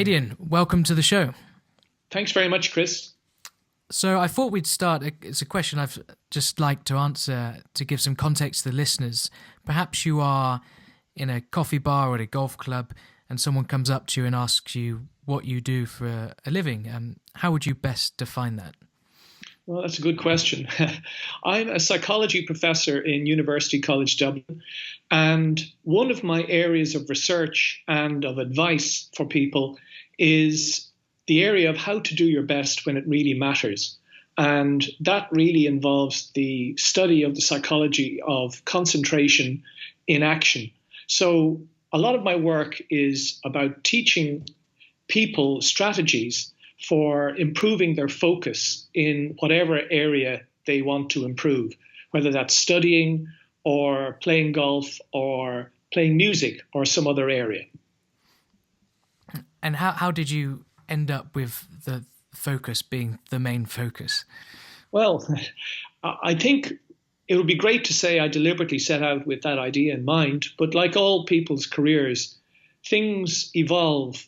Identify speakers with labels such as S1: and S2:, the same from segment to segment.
S1: Aidan, welcome to the show.
S2: Thanks very much, Chris.
S1: So I thought we'd start. It's a question I've just like to answer to give some context to the listeners. Perhaps you are in a coffee bar or at a golf club and someone comes up to you and asks you what you do for a living. How would you best define that?
S2: Well, that's a good question. I'm a psychology professor in University College Dublin, and one of my areas of research and of advice for people is the area of how to do your best when it really matters. And that really involves the study of the psychology of concentration in action. So a lot of my work is about teaching people strategies for improving their focus in whatever area they want to improve, whether that's studying or playing golf or playing music or some other area.
S1: And how did you end up with the focus being the main focus?
S2: Well, I think it would be great to say I deliberately set out with that idea in mind, but like all people's careers, things evolve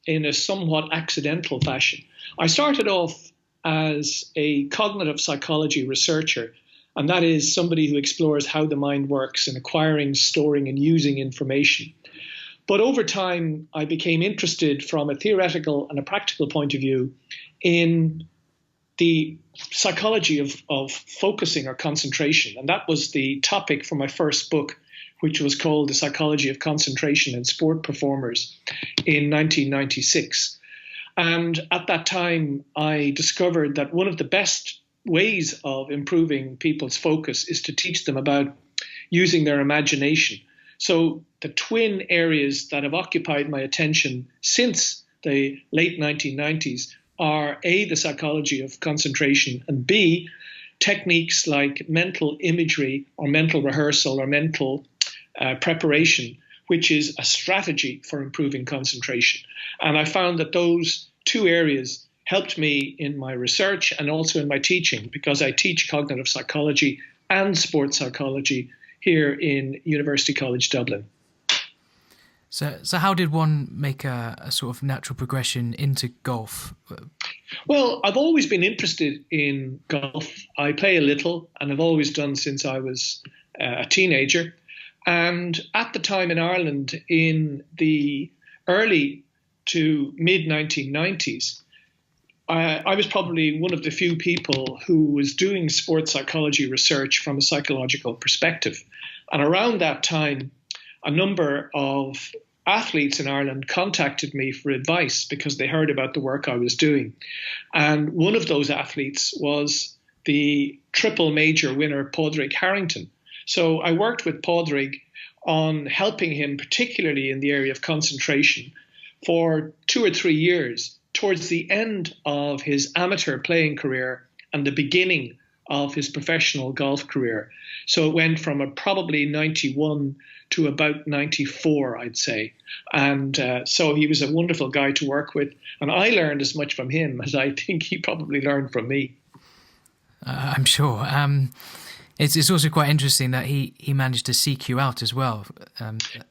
S2: in a somewhat accidental fashion. I started off as a cognitive psychology researcher, and that is somebody who explores how the mind works in acquiring, storing, and using information. But over time, I became interested from a theoretical and a practical point of view in the psychology of focusing or concentration. And that was the topic for my first book, which was called The Psychology of Concentration in Sport Performers in 1996. And at that time, I discovered that one of the best ways of improving people's focus is to teach them about using their imagination. So the twin areas that have occupied my attention since the late 1990s are A, the psychology of concentration, and B, techniques like mental imagery or mental rehearsal or mental preparation, which is a strategy for improving concentration. And I found that those two areas helped me in my research and also in my teaching, because I teach cognitive psychology and sports psychology here in University College Dublin.
S1: So how did one make a sort of natural progression into golf?
S2: Well, I've always been interested in golf. I play a little, and I've always done since I was a teenager. And at the time in Ireland, in the early to mid 1990s, I was probably one of the few people who was doing sports psychology research from a psychological perspective. And around that time, a number of athletes in Ireland contacted me for advice because they heard about the work I was doing. And one of those athletes was the triple major winner, Padraig Harrington. So I worked with Padraig on helping him, particularly in the area of concentration, for 2 or 3 years, towards the end of his amateur playing career and the beginning of his professional golf career. So it went from probably 91 to about 94, I'd say. And so he was a wonderful guy to work with. And I learned as much from him as I think he probably learned from me.
S1: I'm sure. It's also quite interesting that he managed to seek you out as well.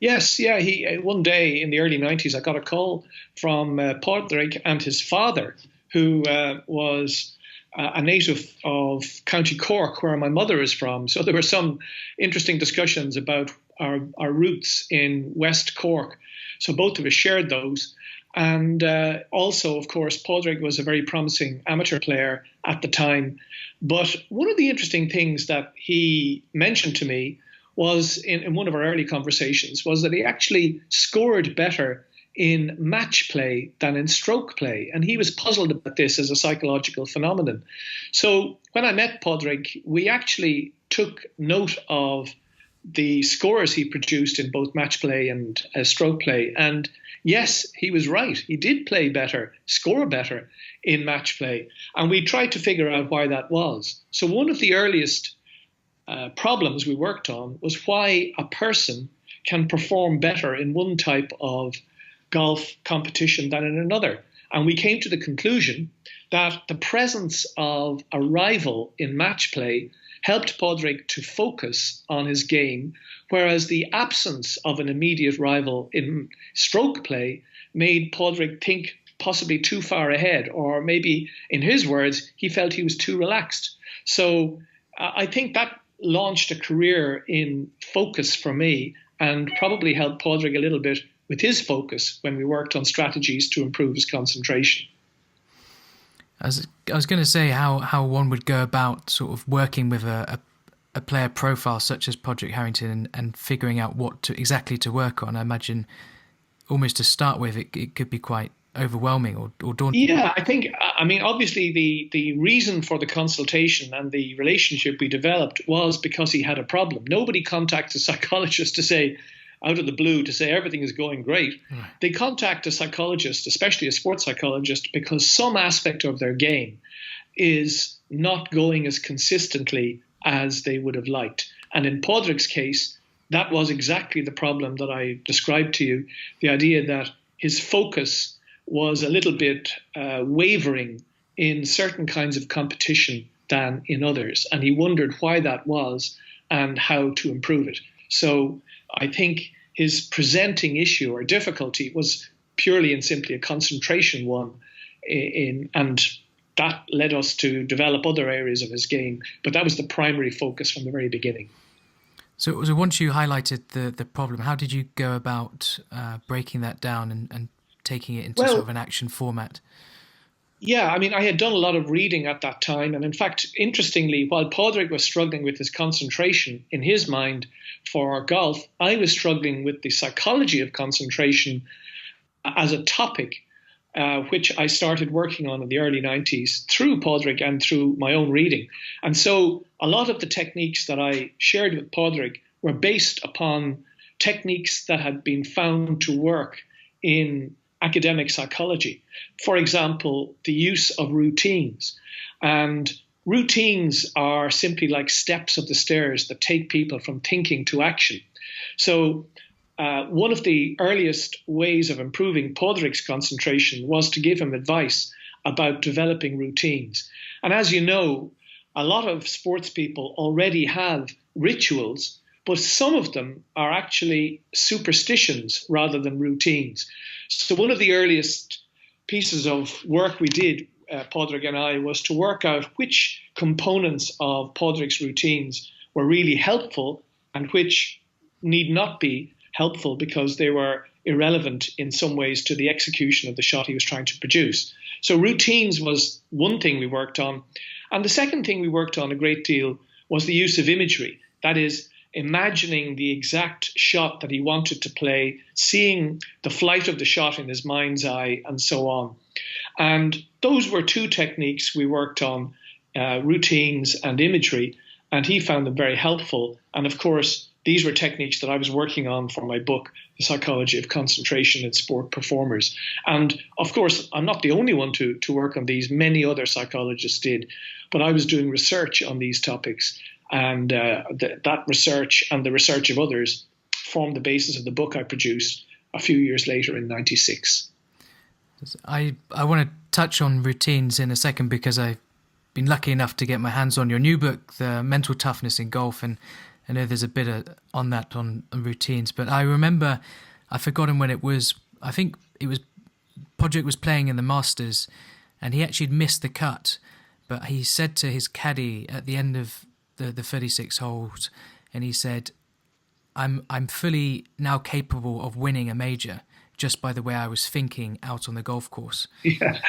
S2: Yes, yeah. He one day in the early 90s, I got a call from Padraig and his father, who was a native of County Cork, where my mother is from. So there were some interesting discussions about our roots in West Cork. So both of us shared those. And also, of course, Padraig was a very promising amateur player at the time. But one of the interesting things that he mentioned to me was in one of our early conversations was that he actually scored better in match play than in stroke play. And he was puzzled about this as a psychological phenomenon. So when I met Padraig, we actually took note of the scores he produced in both match play and stroke play. And yes, he was right. He did play better, score better in match play. And we tried to figure out why that was. So one of the earliest problems we worked on was why a person can perform better in one type of golf competition than in another. And we came to the conclusion that the presence of a rival in match play helped Padraig to focus on his game, whereas the absence of an immediate rival in stroke play made Padraig think possibly too far ahead, or maybe, in his words, he felt he was too relaxed. So I think that launched a career in focus for me, and probably helped Padraig a little bit with his focus when we worked on strategies to improve his concentration.
S1: I was going to say how one would go about sort of working with a player profile such as Padraig Harrington and figuring out what exactly to work on. I imagine almost to start with, it could be quite overwhelming or daunting.
S2: Yeah, I mean, obviously the reason for the consultation and the relationship we developed was because he had a problem. Nobody contacts a psychologist to say, out of the blue, to say everything is going great. Right. They contact a psychologist, especially a sports psychologist, because some aspect of their game is not going as consistently as they would have liked. And in Padraig's case, that was exactly the problem that I described to you, the idea that his focus was a little bit wavering in certain kinds of competition than in others. And he wondered why that was and how to improve it. So I think his presenting issue or difficulty was purely and simply a concentration one, and that led us to develop other areas of his game. But that was the primary focus from the very beginning.
S1: So once you highlighted the problem, how did you go about breaking that down and taking it into sort of an action format?
S2: Yeah, I mean, I had done a lot of reading at that time. And in fact, interestingly, while Padraig was struggling with his concentration in his mind for golf, I was struggling with the psychology of concentration as a topic, which I started working on in the early 90s through Padraig and through my own reading. And so a lot of the techniques that I shared with Padraig were based upon techniques that had been found to work in academic psychology. For example, the use of routines. And routines are simply like steps of the stairs that take people from thinking to action. So one of the earliest ways of improving Padraig's concentration was to give him advice about developing routines. And as you know, a lot of sports people already have rituals, but some of them are actually superstitions rather than routines. So one of the earliest pieces of work we did, Padraig and I, was to work out which components of Padraig's routines were really helpful and which need not be helpful because they were irrelevant in some ways to the execution of the shot he was trying to produce. So routines was one thing we worked on. And the second thing we worked on a great deal was the use of imagery. That is, imagining the exact shot that he wanted to play, seeing the flight of the shot in his mind's eye, and so on. And those were two techniques we worked on, routines and imagery, and he found them very helpful. And of course, these were techniques that I was working on for my book, The Psychology of Concentration in Sport Performers. And of course, I'm not the only one to work on these. Many other psychologists did. But I was doing research on these topics. And that research and the research of others formed the basis of the book I produced a few years later in '96.
S1: I want to touch on routines in a second because I've been lucky enough to get my hands on your new book, The Mental Toughness in Golf, and I know there's a bit on that on routines. But I remember, I've forgotten when it was, I think it was, Padraig was playing in the Masters and he actually missed the cut, but he said to his caddy at the end of the 36 holes, and he said, I'm fully now capable of winning a major just by the way I was thinking out on the golf course. Yeah.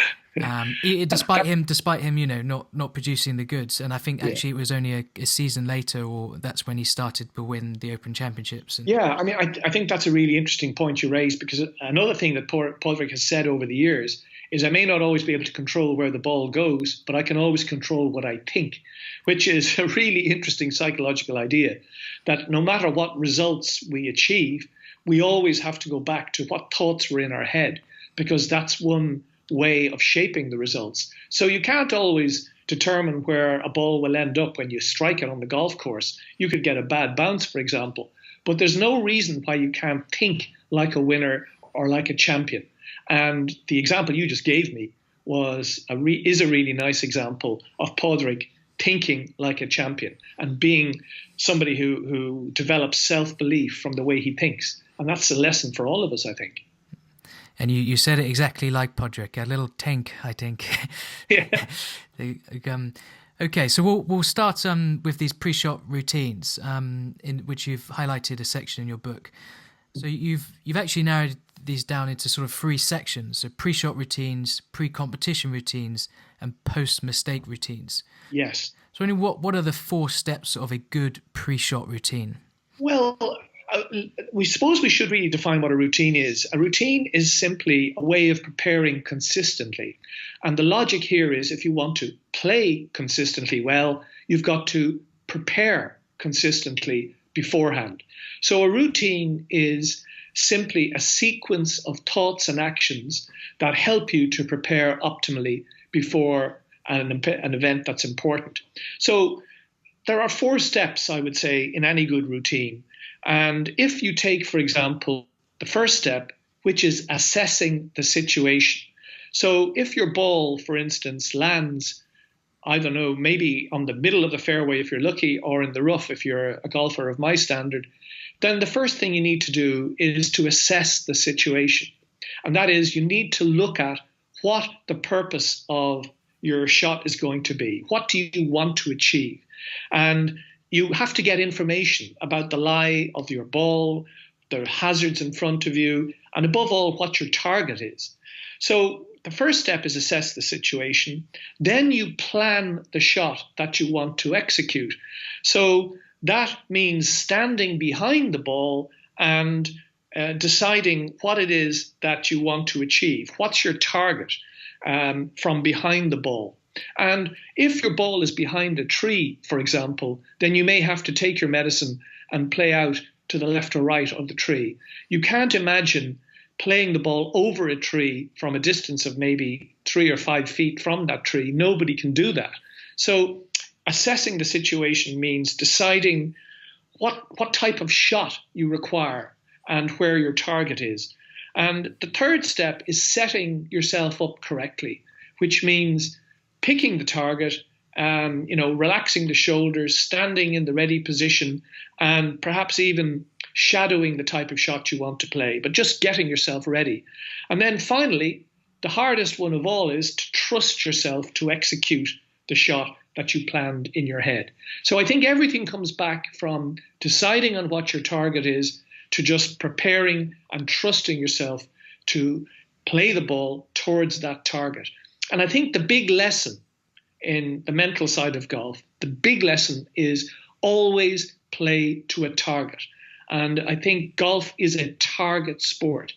S1: Despite him, you know, not producing the goods. And I think actually it was only a season later, or that's when he started to win the Open Championships.
S2: Yeah, I mean, I think that's a really interesting point you raised, because another thing that Padraig has said over the years is I may not always be able to control where the ball goes, but I can always control what I think, which is a really interesting psychological idea, that no matter what results we achieve, we always have to go back to what thoughts were in our head, because that's one way of shaping the results. So you can't always determine where a ball will end up when you strike it on the golf course. You could get a bad bounce, for example, but there's no reason why you can't think like a winner or like a champion. And the example you just gave me is a really nice example of Padraig thinking like a champion and being somebody who develops self-belief from the way he thinks. And that's a lesson for all of us, I think.
S1: And you said it exactly like Padraig, a little tank, I think.
S2: Yeah.
S1: Okay, so we'll start with these pre-shot routines, in which you've highlighted a section in your book. So you've actually narrowed these down into sort of 3 sections: so pre-shot routines, pre-competition routines, and post-mistake routines.
S2: Yes.
S1: So, what are the 4 steps of a good pre-shot routine?
S2: Well, we suppose we should really define what a routine is. A routine is simply a way of preparing consistently. And the logic here is if you want to play consistently well, you've got to prepare consistently beforehand. So a routine is simply a sequence of thoughts and actions that help you to prepare optimally before an event that's important. So there are 4 steps, I would say, in any good routine. And if you take, for example, the first step, which is assessing the situation. So if your ball, for instance, lands, I don't know, maybe on the middle of the fairway if you're lucky, or in the rough if you're a golfer of my standard, then the first thing you need to do is to assess the situation. And that is, you need to look at what the purpose of your shot is going to be. What do you want to achieve? And you have to get information about the lie of your ball, the hazards in front of you, and above all, what your target is. So the first step is assess the situation. Then you plan the shot that you want to execute. So that means standing behind the ball and deciding what it is that you want to achieve. What's your target from behind the ball? And if your ball is behind a tree, for example, then you may have to take your medicine and play out to the left or right of the tree. You can't imagine playing the ball over a tree from a distance of maybe 3 or 5 feet from that tree. Nobody can do that. So assessing the situation means deciding what type of shot you require and where your target is. And the third step is setting yourself up correctly, which means picking the target, relaxing the shoulders, standing in the ready position, and perhaps even shadowing the type of shot you want to play, but just getting yourself ready. And then finally, the hardest one of all is to trust yourself to execute the shot that you planned in your head. So I think everything comes back from deciding on what your target is to just preparing and trusting yourself to play the ball towards that target. And I think the big lesson in the mental side of golf, the big lesson is always play to a target. And I think golf is a target sport.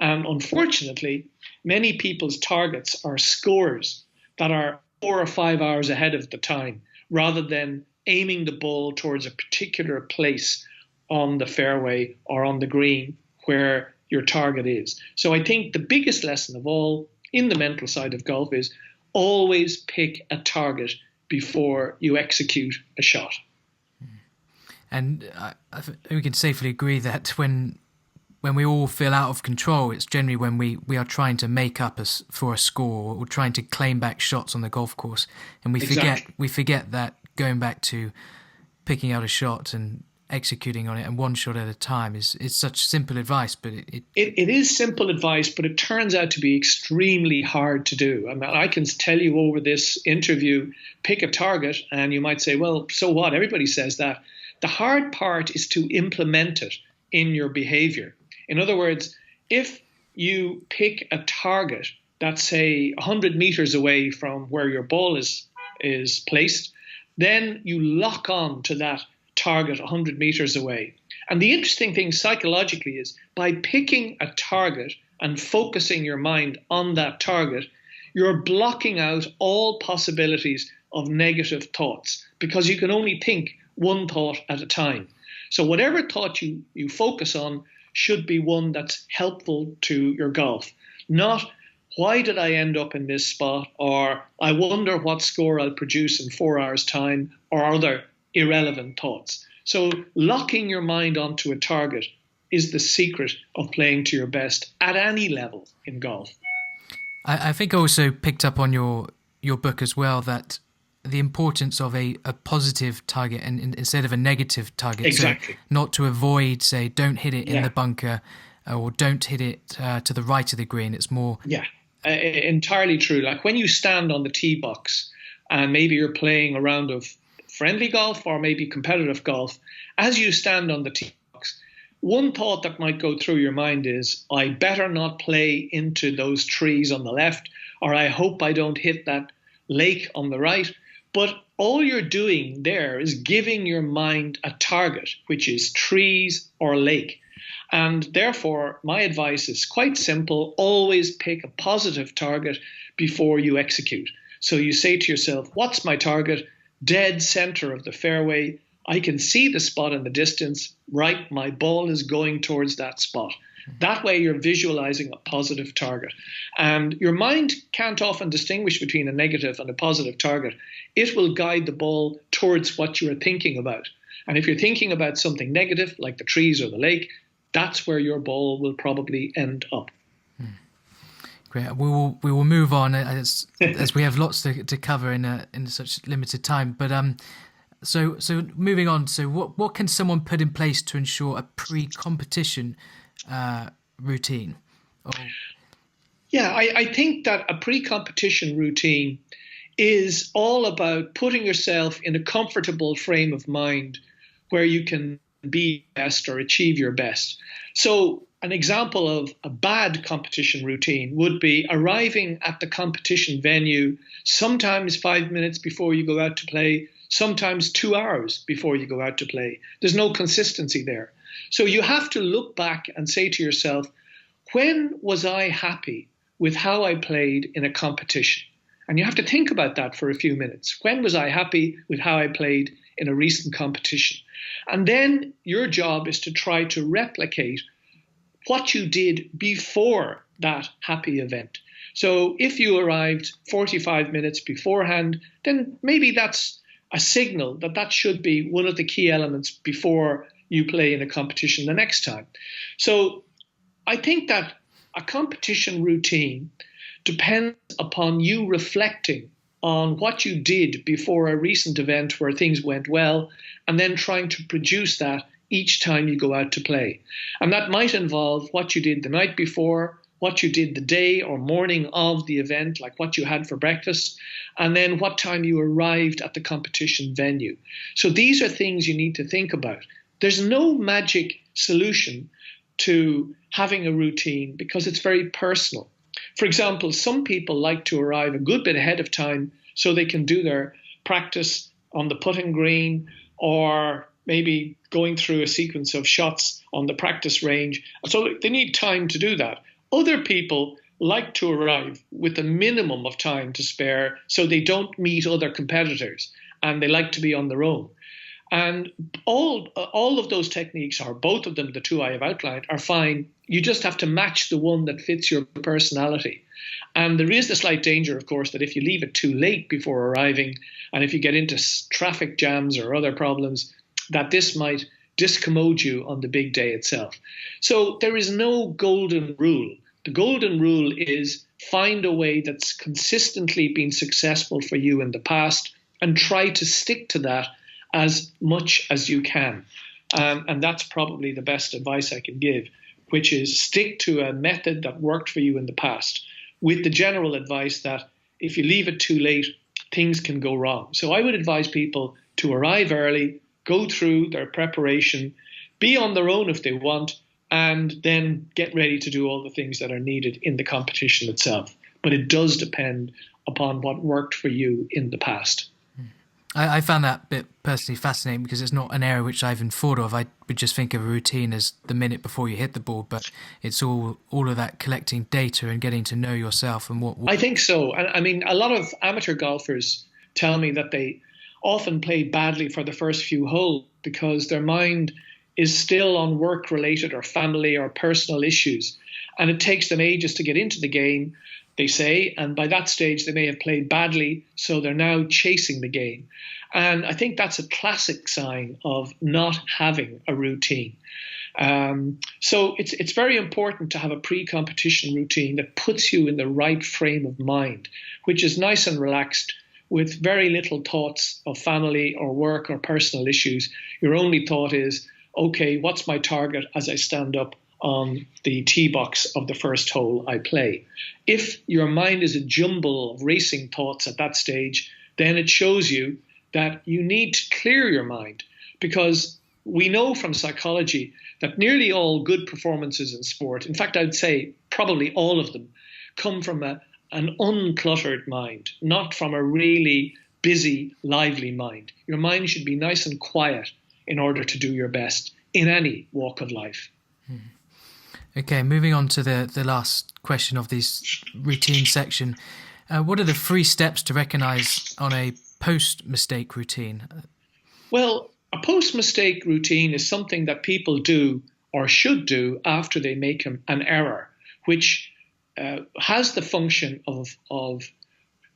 S2: And unfortunately, many people's targets are scores that are 4 or 5 hours ahead of the time, rather than aiming the ball towards a particular place on the fairway or on the green where your target is. So I think the biggest lesson of all in the mental side of golf is always pick a target before you execute a shot.
S1: And I think we can safely agree that when we all feel out of control, it's generally when we are trying to make up for a score or trying to claim back shots on the golf course, and we forget that going back to picking out a shot and executing on it and one shot at a time is such simple advice, but it
S2: is simple advice, but it turns out to be extremely hard to do. I mean, I can tell you over this interview, pick a target, and you might say, well, so what? Everybody says that. The hard part is to implement it in your behavior. In other words, if you pick a target that's, say, 100 meters away from where your ball is placed, then you lock on to that target 100 meters away. And the interesting thing psychologically is by picking a target and focusing your mind on that target, you're blocking out all possibilities of negative thoughts because you can only think one thought at a time. So whatever thought you focus on should be one that's helpful to your golf, not why did I end up in this spot, or I wonder what score I'll produce in 4 hours' time, or other irrelevant thoughts. So locking your mind onto a target is the secret of playing to your best at any level in golf.
S1: I think I also picked up on your book as well that the importance of a positive target and instead of a negative target.
S2: Exactly.
S1: So not to avoid, say, don't hit it in the bunker, or don't hit it to the right of the green. It's more.
S2: Yeah, entirely true. Like when you stand on the tee box and maybe you're playing a round of friendly golf or maybe competitive golf, as you stand on the tee box, one thought that might go through your mind is, I better not play into those trees on the left, or I hope I don't hit that lake on the right. But all you're doing there is giving your mind a target, which is trees or lake. And therefore, my advice is quite simple. Always pick a positive target before you execute. So you say to yourself, what's my target? Dead center of the fairway. I can see the spot in the distance. Right, my ball is going towards that spot. That way you're visualizing a positive target. And your mind can't often distinguish between a negative and a positive target. It will guide the ball towards what you're thinking about. And if you're thinking about something negative, like the trees or the lake, that's where your ball will probably end up.
S1: Great. We will move on as we have lots to cover in such limited time. But so moving on. So what can someone put in place to ensure a pre-competition routine?
S2: Yeah, I think that a pre-competition routine is all about putting yourself in a comfortable frame of mind where you can be best or achieve your best. So an example of a bad competition routine would be arriving at the competition venue sometimes 5 minutes before you go out to play, sometimes 2 hours before you go out to play. There's no consistency there. So you have to look back and say to yourself, when was I happy with how I played in a competition? And you have to think about that for a few minutes. When was I happy with how I played in a recent competition? And then your job is to try to replicate what you did before that happy event. So if you arrived 45 minutes beforehand, then maybe that's a signal that should be one of the key elements before you play in a competition the next time. So I think that a competition routine depends upon you reflecting on what you did before a recent event where things went well, and then trying to produce that each time you go out to play. And that might involve what you did the night before, what you did the day or morning of the event, like what you had for breakfast, and then what time you arrived at the competition venue. So these are things you need to think about. There's no magic solution to having a routine because it's very personal. For example, some people like to arrive a good bit ahead of time so they can do their practice on the putting green or maybe going through a sequence of shots on the practice range. So they need time to do that. Other people like to arrive with a minimum of time to spare so they don't meet other competitors and they like to be on their own. And all of those techniques, or both of them, the two I have outlined, are fine. You just have to match the one that fits your personality. And there is the slight danger, of course, that if you leave it too late before arriving, and if you get into traffic jams or other problems, that this might discommode you on the big day itself. So there is no golden rule. The golden rule is find a way that's consistently been successful for you in the past and try to stick to that as much as you can. And that's probably the best advice I can give, which is stick to a method that worked for you in the past, with the general advice that if you leave it too late, things can go wrong. So I would advise people to arrive early, go through their preparation, be on their own if they want, and then get ready to do all the things that are needed in the competition itself. But it does depend upon what worked for you in the past.
S1: I found that bit personally fascinating because it's not an area which I even thought of. I would just think of a routine as the minute before you hit the ball, but it's all of that collecting data and getting to know yourself and what.
S2: I think so. I mean, a lot of amateur golfers tell me that they often play badly for the first few holes because their mind is still on work-related or family or personal issues, and it takes them ages to get into the game, they say, and by that stage they may have played badly, so they're now chasing the game. And I think that's a classic sign of not having a routine. So it's very important to have a pre-competition routine that puts you in the right frame of mind, which is nice and relaxed with very little thoughts of family or work or personal issues. Your only thought is, okay, what's my target as I stand up on the tee box of the first hole I play. If your mind is a jumble of racing thoughts at that stage, then it shows you that you need to clear your mind, because we know from psychology that nearly all good performances in sport, in fact, I'd say probably all of them, come from an uncluttered mind, not from a really busy, lively mind. Your mind should be nice and quiet in order to do your best in any walk of life.
S1: Okay, moving on to the last question of this routine section. What are the 3 steps to recognise on a post-mistake routine?
S2: Well, a post-mistake routine is something that people do or should do after they make an error, which has the function of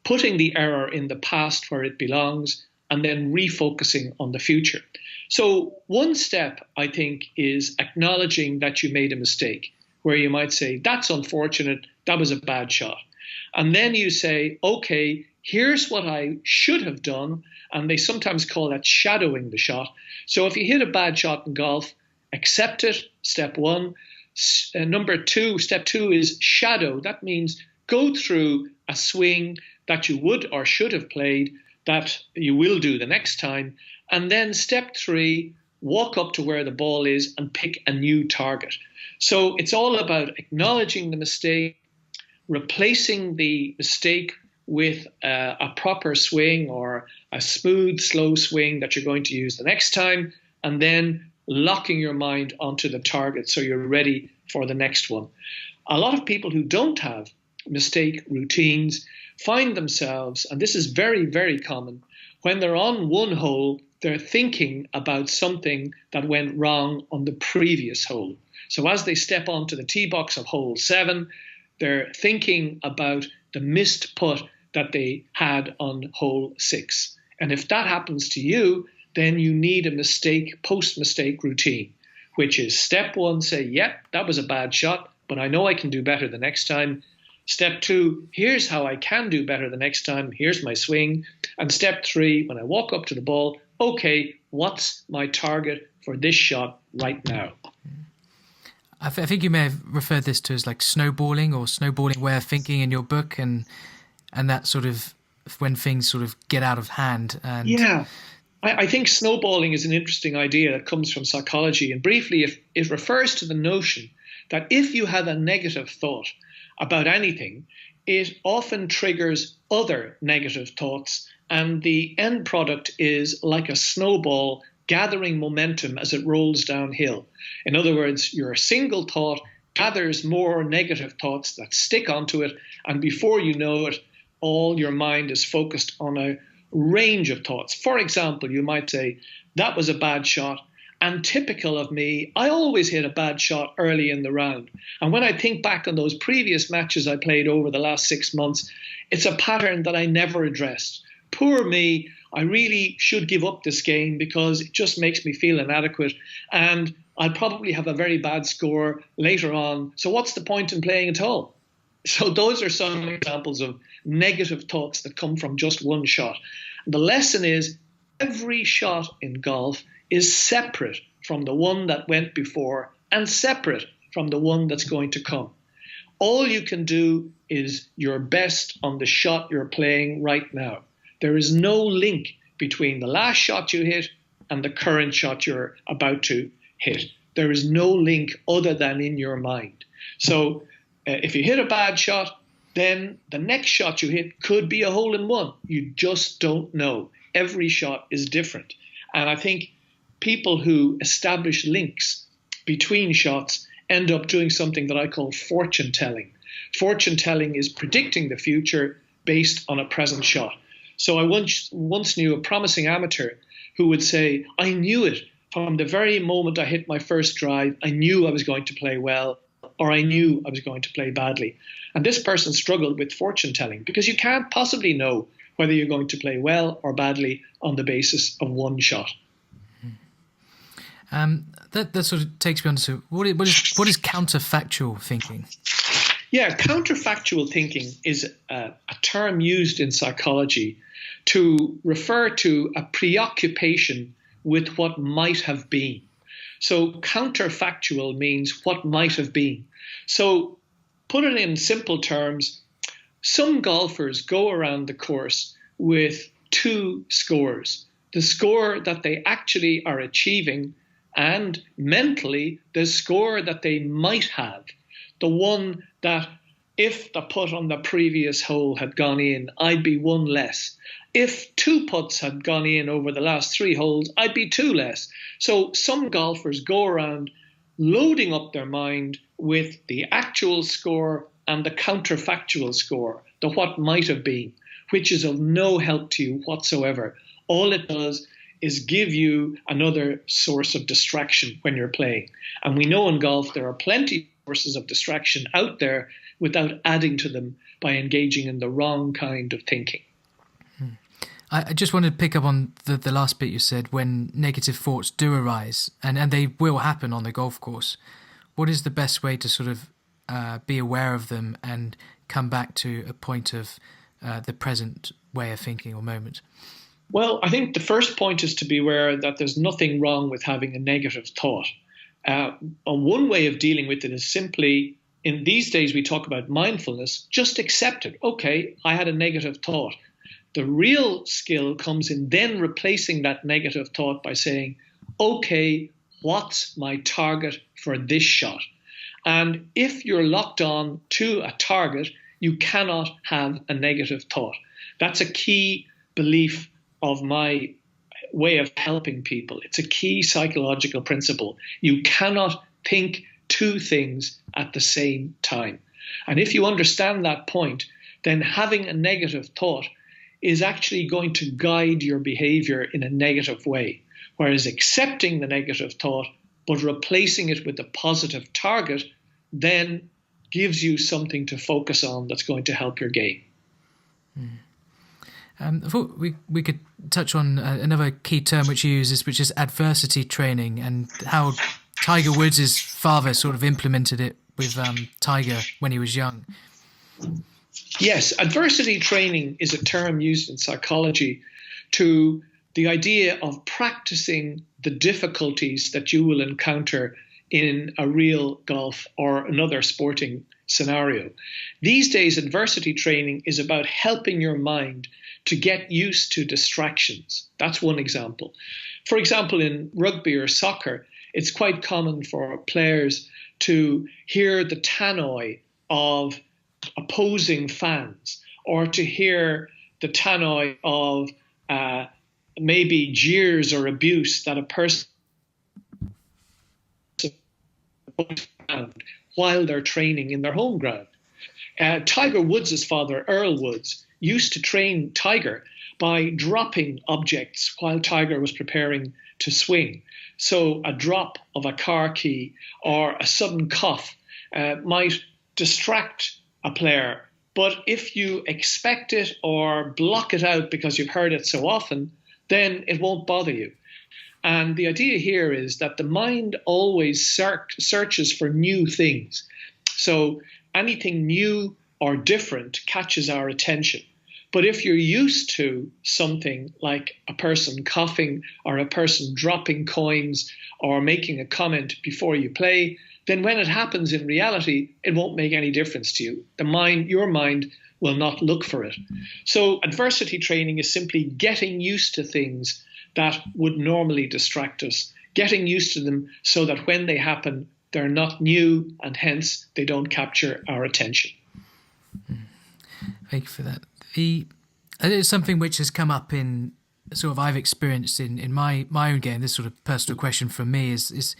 S2: putting the error in the past where it belongs and then refocusing on the future. So one step, I think, is acknowledging that you made a mistake, where you might say, that's unfortunate, that was a bad shot. And then you say, okay, here's what I should have done. And they sometimes call that shadowing the shot. So if you hit a bad shot in golf, accept it, step 1. Step 2 is shadow. That means go through a swing that you would or should have played that you will do the next time. And then step 3, walk up to where the ball is and pick a new target. So it's all about acknowledging the mistake, replacing the mistake with a proper swing or a smooth, slow swing that you're going to use the next time, and then locking your mind onto the target so you're ready for the next one. A lot of people who don't have mistake routines find themselves, and this is very, very common, when they're on one hole, they're thinking about something that went wrong on the previous hole. So as they step onto the tee box of hole 7, they're thinking about the missed putt that they had on hole 6. And if that happens to you, then you need a post-mistake routine, which is step 1, say, yep, that was a bad shot, but I know I can do better the next time. Step 2, here's how I can do better the next time. Here's my swing. And step 3, when I walk up to the ball, okay, what's my target for this shot right now?
S1: I think you may have referred this to as like snowballing or snowballing way of thinking in your book, and that sort of when things sort of get out of hand. And
S2: yeah, I think snowballing is an interesting idea that comes from psychology. And briefly, it refers to the notion that if you have a negative thought about anything, it often triggers other negative thoughts. And the end product is like a snowball gathering momentum as it rolls downhill. In other words, your single thought gathers more negative thoughts that stick onto it. And before you know it, all your mind is focused on a range of thoughts. For example, you might say, that was a bad shot. And typical of me, I always hit a bad shot early in the round. And when I think back on those previous matches I played over the last 6 months, it's a pattern that I never addressed. Poor me, I really should give up this game because it just makes me feel inadequate. And I'll probably have a very bad score later on. So what's the point in playing at all? So those are some examples of negative thoughts that come from just one shot. The lesson is every shot in golf is separate from the one that went before and separate from the one that's going to come. All you can do is your best on the shot you're playing right now. There is no link between the last shot you hit and the current shot you're about to hit. There is no link other than in your mind. So if you hit a bad shot, then the next shot you hit could be a hole-in-one. You just don't know. Every shot is different. And I think people who establish links between shots end up doing something that I call fortune telling. Fortune telling is predicting the future based on a present shot. So I once knew a promising amateur who would say, I knew it from the very moment I hit my first drive. I knew I was going to play well, or I knew I was going to play badly. And this person struggled with fortune telling because you can't possibly know whether you're going to play well or badly on the basis of one shot.
S1: That sort of takes me on to what is counterfactual thinking?
S2: Yeah, counterfactual thinking is a term used in psychology to refer to a preoccupation with what might have been. So counterfactual means what might have been. So put it in simple terms, some golfers go around the course with two scores: the score that they actually are achieving, and mentally the score that they might have, the one that if the putt on the previous hole had gone in, I'd be one less. If two putts had gone in over the last three holes, I'd be two less. So some golfers go around loading up their mind with the actual score and the counterfactual score, the what might have been, which is of no help to you whatsoever. All it does is give you another source of distraction when you're playing. And we know in golf there are plenty of sources of distraction out there without adding to them by engaging in the wrong kind of thinking.
S1: I just wanted to pick up on the last bit you said, when negative thoughts do arise, and they will happen on the golf course. What is the best way to sort of be aware of them and come back to a point of the present way of thinking or moment?
S2: Well, I think the first point is to be aware that there's nothing wrong with having a negative thought. One way of dealing with it is simply, in these days we talk about mindfulness, just accept it. Okay, I had a negative thought. The real skill comes in then replacing that negative thought by saying, okay, what's my target for this shot? And if you're locked on to a target, you cannot have a negative thought. That's a key belief of my way of helping people. It's a key psychological principle. You cannot think two things at the same time. And if you understand that point, then having a negative thought is actually going to guide your behavior in a negative way. Whereas accepting the negative thought, but replacing it with a positive target, then gives you something to focus on that's going to help your game.
S1: I thought we could touch on another key term which you use, which is adversity training, and how Tiger Woods' father sort of implemented it with Tiger when he was young.
S2: Yes, adversity training is a term used in psychology to the idea of practicing the difficulties that you will encounter in a real golf or another sporting scenario. These days, adversity training is about helping your mind to get used to distractions. That's one example. For example, in rugby or soccer, it's quite common for players to hear the tannoy of opposing fans, or to hear the tannoy of maybe jeers or abuse that a person while they're training in their home ground. Tiger Woods' father, Earl Woods, used to train Tiger by dropping objects while Tiger was preparing to swing. So a drop of a car key or a sudden cough might distract a player. But if you expect it or block it out because you've heard it so often, then it won't bother you. And the idea here is that the mind always searches for new things. So anything new or different catches our attention. But if you're used to something like a person coughing or a person dropping coins or making a comment before you play, then when it happens in reality, it won't make any difference to you. Your mind will not look for it. So adversity training is simply getting used to things that would normally distract us, getting used to them so that when they happen, they're not new and hence they don't capture our attention.
S1: Thank you for that. It's something which has come up in sort of I've experienced in my own game. This sort of personal question from me is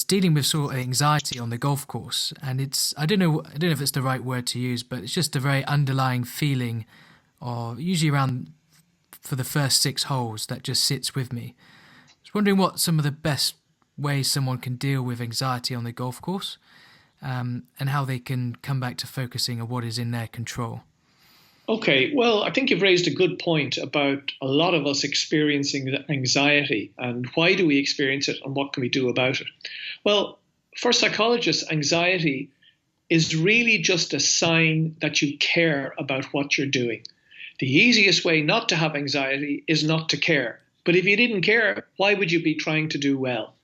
S1: dealing with sort of anxiety on the golf course, and it's I don't know if it's the right word to use, but it's just a very underlying feeling, or usually around for the first 6 holes, that just sits with me. I was wondering what some of the best ways someone can deal with anxiety on the golf course, and how they can come back to focusing on what is in their control.
S2: Okay, well, I think you've raised a good point about a lot of us experiencing anxiety, and why do we experience it and what can we do about it? Well, for psychologists, anxiety is really just a sign that you care about what you're doing. The easiest way not to have anxiety is not to care. But if you didn't care, why would you be trying to do well?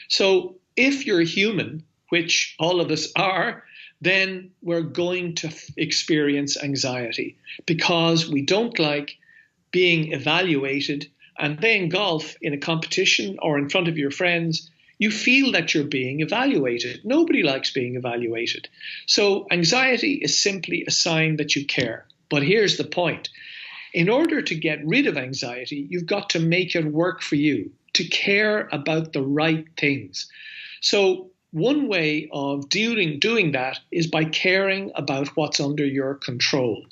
S2: So if you're human, which all of us are, then we're going to experience anxiety because we don't like being evaluated. And playing golf in a competition or in front of your friends, you feel that you're being evaluated. Nobody likes being evaluated. So anxiety is simply a sign that you care. But here's the point. In order to get rid of anxiety, you've got to make it work for you, to care about the right things. So one way of doing that is by caring about what's under your control.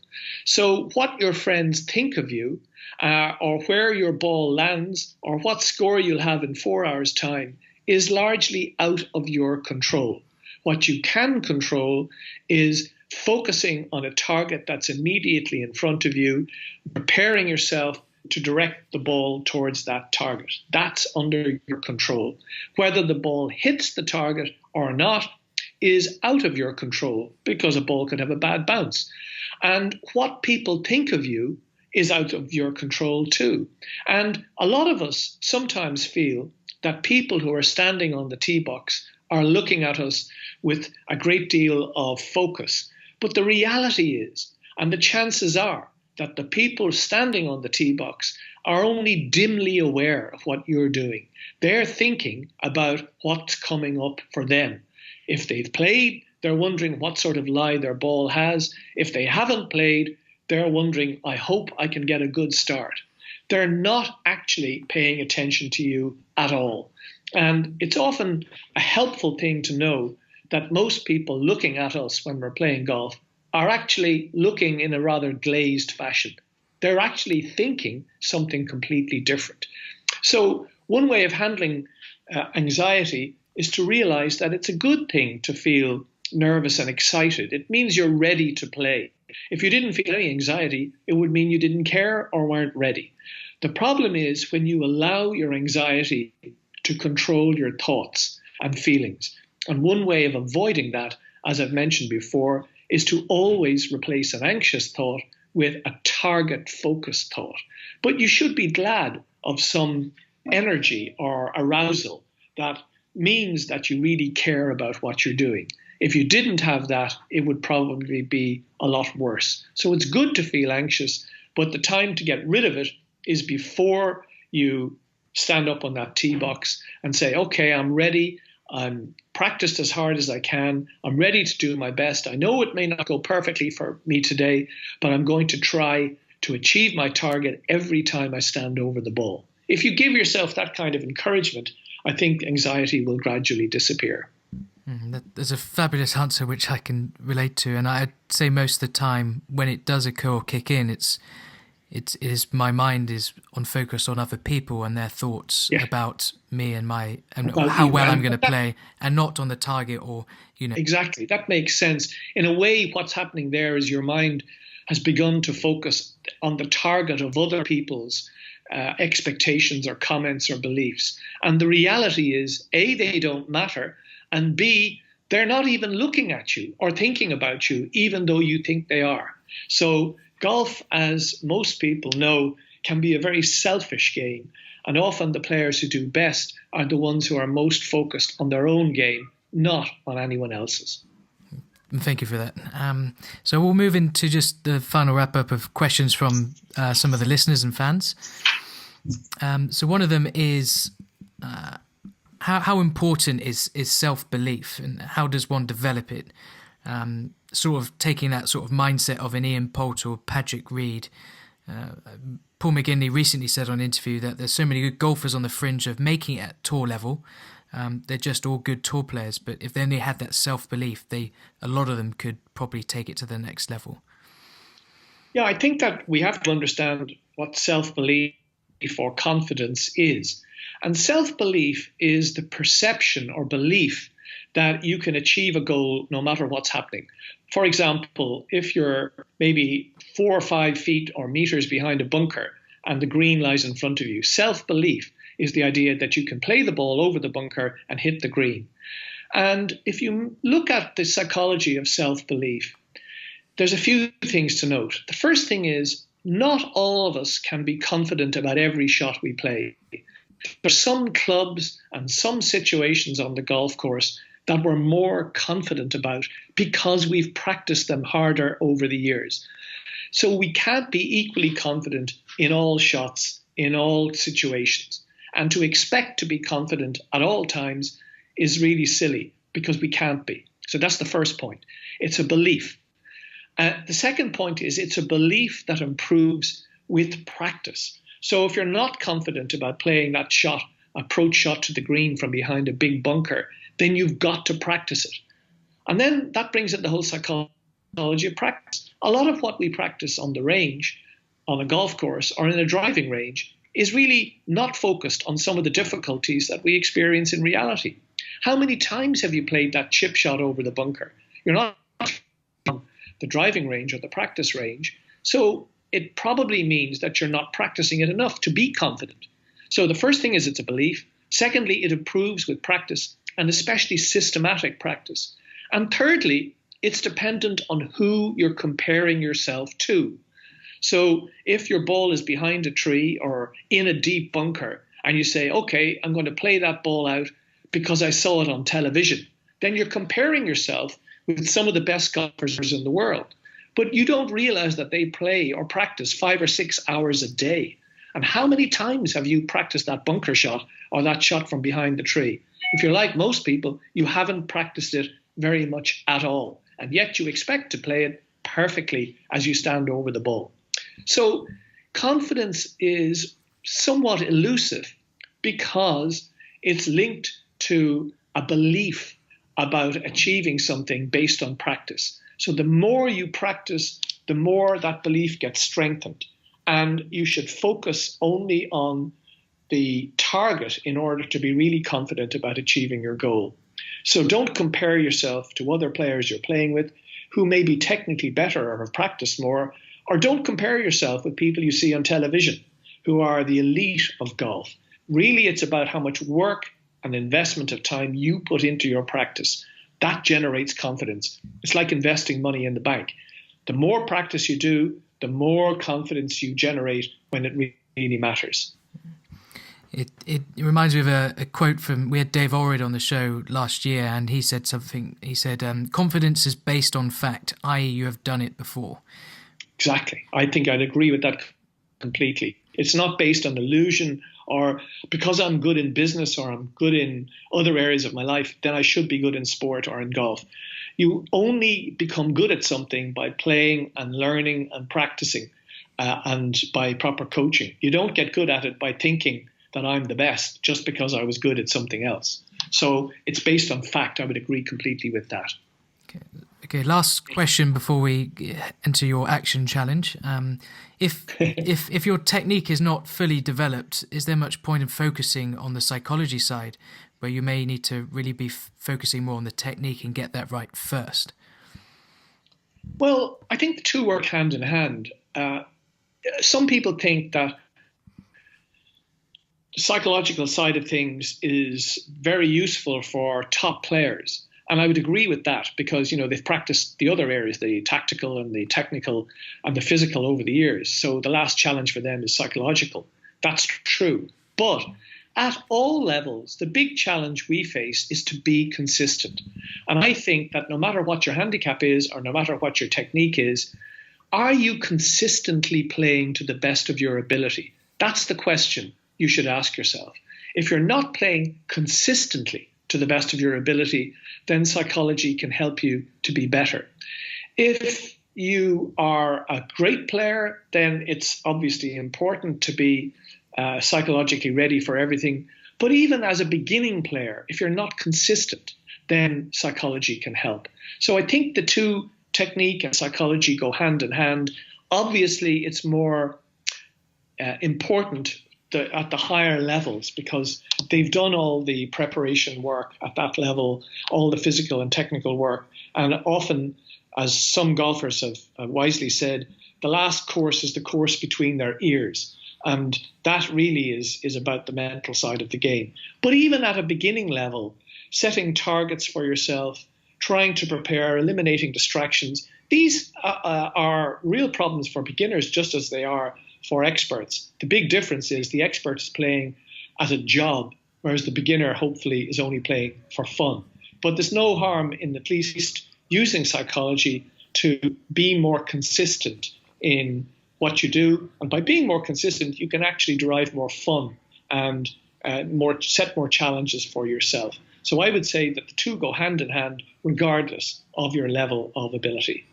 S2: So what your friends think of you, or where your ball lands, or what score you'll have in 4 hours' time is largely out of your control. What you can control is focusing on a target that's immediately in front of you, preparing yourself to direct the ball towards that target. That's under your control. Whether the ball hits the target or not is out of your control because a ball could have a bad bounce. And what people think of you is out of your control too. And a lot of us sometimes feel that people who are standing on the tee box are looking at us with a great deal of focus. But the reality is, and the chances are, that the people standing on the tee box are only dimly aware of what you're doing. They're thinking about what's coming up for them. If they've played, they're wondering what sort of lie their ball has. If they haven't played, they're wondering, I hope I can get a good start. They're not actually paying attention to you at all. And it's often a helpful thing to know that most people looking at us when we're playing golf are actually looking in a rather glazed fashion. They're actually thinking something completely different. So one way of handling anxiety is to realize that it's a good thing to feel nervous and excited. It means you're ready to play. If you didn't feel any anxiety, it would mean you didn't care or weren't ready. The problem is when you allow your anxiety to control your thoughts and feelings. And one way of avoiding that, as I've mentioned before, is to always replace an anxious thought with a target-focused thought. But you should be glad of some energy or arousal that means that you really care about what you're doing. If you didn't have that, it would probably be a lot worse. So it's good to feel anxious, but the time to get rid of it is before you stand up on that tee box and say, okay, I'm ready. I'm practiced as hard as I can. I'm ready to do my best. I know it may not go perfectly for me today, but I'm going to try to achieve my target every time I stand over the ball. If you give yourself that kind of encouragement, I think anxiety will gradually disappear.
S1: There's a fabulous answer which I can relate to, and I'd say most of the time when it does occur or kick in, it is my mind is on focus on other people and their thoughts about me and how well I'm going to play, and not on the target or
S2: Exactly, that makes sense. In a way, what's happening there is your mind has begun to focus on the target of other people's expectations or comments or beliefs, and the reality is A, they don't matter, and B, they're not even looking at you or thinking about you, even though you think they are. So golf, as most people know, can be a very selfish game. And often the players who do best are the ones who are most focused on their own game, not on anyone else's.
S1: Thank you for that. So we'll move into just the final wrap-up of questions from some of the listeners and fans. So one of them is... How important is self-belief, and how does one develop it? Sort of taking that sort of mindset of an Ian Poulter or Patrick Reed. Paul McGinley recently said on an interview that there's so many good golfers on the fringe of making it at tour level. They're just all good tour players, but if they only had that self-belief, a lot of them could probably take it to the next level.
S2: Yeah, I think that we have to understand what self-belief or confidence is. And self-belief is the perception or belief that you can achieve a goal no matter what's happening. For example, if you're maybe 4 or 5 feet or meters behind a bunker and the green lies in front of you, self-belief is the idea that you can play the ball over the bunker and hit the green. And if you look at the psychology of self-belief, there's a few things to note. The first thing is not all of us can be confident about every shot we play. There's some clubs and some situations on the golf course that we're more confident about because we've practiced them harder over the years. So we can't be equally confident in all shots, in all situations. And to expect to be confident at all times is really silly because we can't be. So that's the first point. It's a belief. The second point is it's a belief that improves with practice. So if you're not confident about playing that shot, approach shot to the green from behind a big bunker, then you've got to practice it. And then that brings in the whole psychology of practice. A lot of what we practice on the range, on a golf course or in a driving range is really not focused on some of the difficulties that we experience in reality. How many times have you played that chip shot over the bunker? You're not on the driving range or the practice range. So it probably means that you're not practicing it enough to be confident. So the first thing is it's a belief. Secondly, it improves with practice, and especially systematic practice. And thirdly, it's dependent on who you're comparing yourself to. So if your ball is behind a tree or in a deep bunker and you say, okay, I'm going to play that ball out because I saw it on television, then you're comparing yourself with some of the best golfers in the world. But you don't realize that they play or practice 5 or 6 hours a day. And how many times have you practiced that bunker shot or that shot from behind the tree? If you're like most people, you haven't practiced it very much at all. And yet you expect to play it perfectly as you stand over the ball. So confidence is somewhat elusive because it's linked to a belief about achieving something based on practice. So the more you practice, the more that belief gets strengthened. And you should focus only on the target in order to be really confident about achieving your goal. So don't compare yourself to other players you're playing with who may be technically better or have practiced more, or don't compare yourself with people you see on television who are the elite of golf. Really, it's about how much work and investment of time you put into your practice. That generates confidence. It's like investing money in the bank. The more practice you do, the more confidence you generate when it really matters.
S1: It reminds me of a quote from, we had Dave Allred on the show last year, and he said something. He said, confidence is based on fact, i.e. you have done it before.
S2: Exactly. I think I'd agree with that completely. It's not based on illusion or because I'm good in business or I'm good in other areas of my life, then I should be good in sport or in golf. You only become good at something by playing and learning and practicing and by proper coaching. You don't get good at it by thinking that I'm the best just because I was good at something else. So it's based on fact. I would agree completely with that.
S1: Okay. Last question before we enter your action challenge. If your technique is not fully developed, is there much point in focusing on the psychology side, where you may need to really be focusing more on the technique and get that right first?
S2: Well, I think the two work hand in hand. Some people think that the psychological side of things is very useful for top players. And I would agree with that because, they've practiced the other areas, the tactical and the technical and the physical over the years. So the last challenge for them is psychological. That's true. But at all levels, the big challenge we face is to be consistent. And I think that no matter what your handicap is or no matter what your technique is, are you consistently playing to the best of your ability? That's the question you should ask yourself. If you're not playing consistently to the best of your ability, then psychology can help you to be better. If you are a great player, then it's obviously important to be psychologically ready for everything. But even as a beginning player, if you're not consistent, then psychology can help. So I think the two, technique and psychology, go hand in hand. Obviously, it's more important at the higher levels because they've done all the preparation work at that level, all the physical and technical work. And often, as some golfers have wisely said, the last course is the course between their ears. And that really is about the mental side of the game. But even at a beginning level, setting targets for yourself, trying to prepare, eliminating distractions, these are real problems for beginners just as they are for experts. The big difference is the expert is playing as a job, whereas the beginner hopefully is only playing for fun. But there's no harm in at least using psychology to be more consistent in what you do. And by being more consistent, you can actually derive more fun and set more challenges for yourself. So I would say that the two go hand in hand regardless of your level of ability.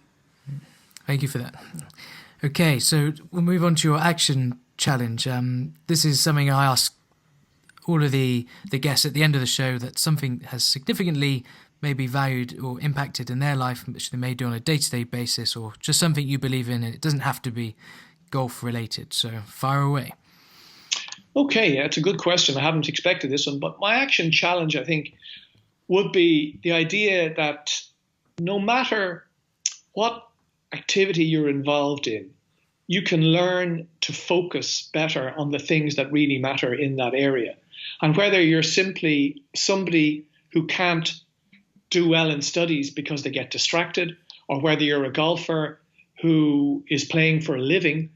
S1: Thank you for that. Okay, so we'll move on to your action challenge. This is something I ask all of the guests at the end of the show, that something has significantly maybe valued or impacted in their life, which they may do on a day-to-day basis, or just something you believe in, and it doesn't have to be golf related. So fire away.
S2: Okay, that's a good question. I haven't expected this one, but my action challenge, I think, would be the idea that no matter what activity you're involved in, you can learn to focus better on the things that really matter in that area. And whether you're simply somebody who can't do well in studies because they get distracted, or whether you're a golfer who is playing for a living,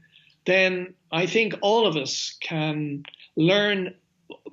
S2: then I think all of us can learn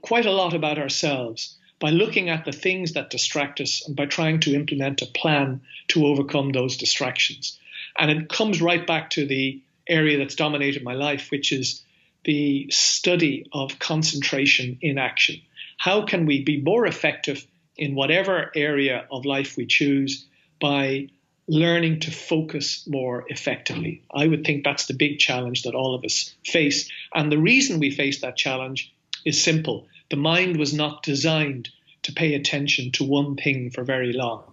S2: quite a lot about ourselves by looking at the things that distract us and by trying to implement a plan to overcome those distractions. And it comes right back to the area that's dominated my life, which is the study of concentration in action. How can we be more effective in whatever area of life we choose by learning to focus more effectively? I would think that's the big challenge that all of us face. And the reason we face that challenge is simple. The mind was not designed to pay attention to one thing for very long.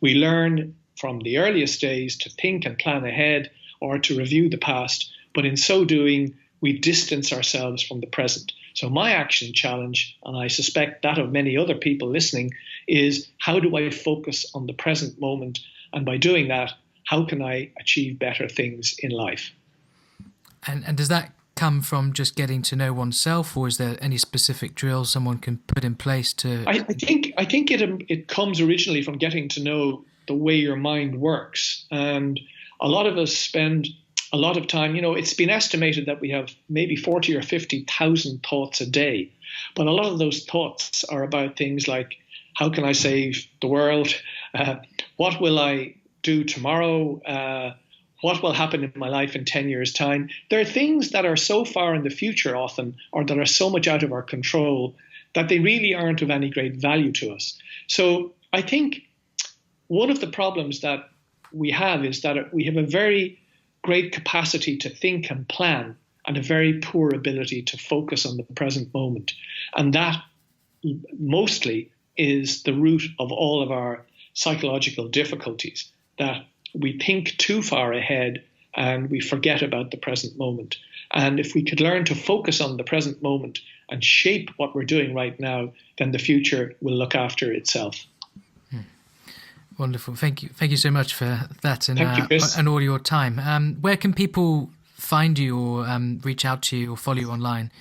S2: We learn from the earliest days to think and plan ahead or to review the past, but in so doing, we distance ourselves from the present. So my action challenge, and I suspect that of many other people listening, is how do I focus on the present moment? And by doing that, how can I achieve better things in life?
S1: And does that come from just getting to know oneself, or is there any specific drill someone can put in place to...
S2: I think it comes originally from getting to know the way your mind works. And a lot of us spend a lot of time, it's been estimated that we have maybe 40 or 50,000 thoughts a day. But a lot of those thoughts are about things like, how can I save the world? What will I do tomorrow? What will happen in my life in 10 years' time? There are things that are so far in the future often, or that are so much out of our control, that they really aren't of any great value to us. So I think one of the problems that we have is that we have a very great capacity to think and plan and a very poor ability to focus on the present moment. And that mostly is the root of all of our psychological difficulties, that we think too far ahead and we forget about the present moment. And if we could learn to focus on the present moment and shape what we're doing right now, then the future will look after itself.
S1: Wonderful. Thank you so much for that and,
S2: Thank you, Chris.
S1: And all your time. Where can people find you or reach out to you or follow you online?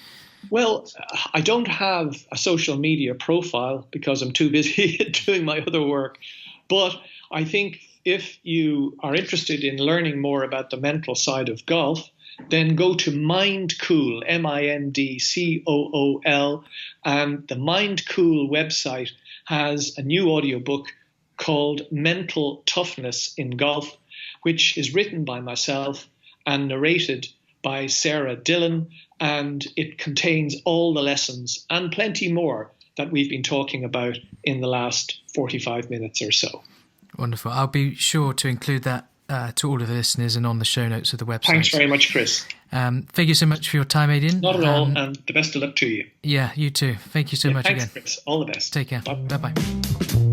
S2: Well, I don't have a social media profile because I'm too busy doing my other work. But I think if you are interested in learning more about the mental side of golf, then go to Mindcool, MINDCOOL. And the Mindcool website has a new audiobook called Mental Toughness in Golf, which is written by myself and narrated by Sarah Dillon, and it contains all the lessons and plenty more that we've been talking about in the last 45 minutes or so.
S1: Wonderful. I'll be sure to include that to all of the listeners and on the show notes of the website.
S2: Thanks very much, Chris.
S1: Thank you so much for your time, Aidan.
S2: Not at all, and the best of luck to you.
S1: Yeah, you too. Thank you so much
S2: thanks,
S1: again.
S2: Chris. All the best.
S1: Take care.
S2: Bye.
S1: Bye-bye.